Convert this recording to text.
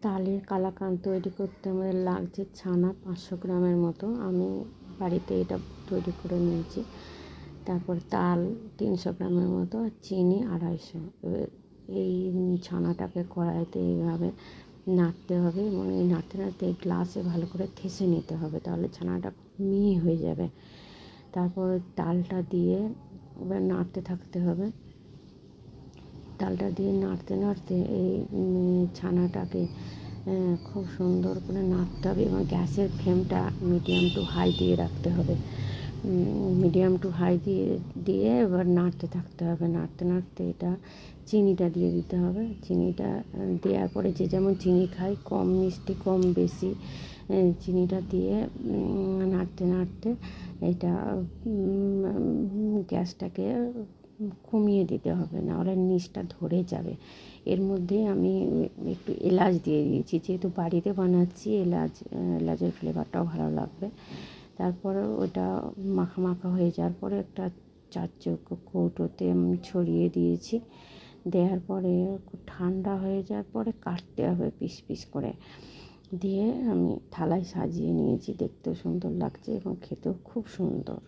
তালের কালাকাঁদ তৈরি করতে আমাদের লাগছে ছানা 500 গ্রামের মতো। আমি বাড়িতে এটা তৈরি করে নিয়েছি। তারপর তাল 300 গ্রামের মতো আর চিনি 250। এই ছানাটাকে কড়াইতে এইভাবে নাড়তে হবে এবং এই নাড়তে নাড়তে গ্লাসে ভালো করে ঠেসে নিতে হবে, তাহলে ছানাটা মিহি হয়ে যাবে। তারপর তালটা দিয়ে এবার নাড়তে থাকতে হবে। তালটা দিয়ে নাড়তে নাড়তে এই ছানাটাকে খুব সুন্দর করে নাড়তে হবে এবং গ্যাসের ফ্লেমটা মিডিয়াম টু হাই দিয়ে রাখতে হবে। মিডিয়াম টু হাই দিয়ে এবার নাড়তে থাকতে হবে। নাড়তে নাড়তে এটা চিনিটা দিয়ে দিতে হবে। চিনিটা দেওয়ার পরে যে যেমন চিনি খায়, কম মিষ্টি কম বেশি চিনিটা দিয়ে নাড়তে নাড়তে এটা গ্যাসটাকে কমিয়ে দিতে হবে, নাহলে নিচটা ধরে যাবে। এর মধ্যে আমি একটু এলাচ দিয়ে দিয়েছি, যেহেতু বাড়িতে বানাচ্ছি এলাচের ফ্লেভারটাও ভালো লাগবে। তারপরে ওটা মাখা মাখা হয়ে যাওয়ার পরে একটা 4 কৌটোতে আমি ছড়িয়ে দিয়েছি। দেওয়ার পরে ঠান্ডা হয়ে যাওয়ার পরে কাটতে হবে পিস পিস করে। দিয়ে আমি থালায় সাজিয়ে নিয়েছি, দেখতেও সুন্দর লাগছে এবং খেতেও খুব সুন্দর।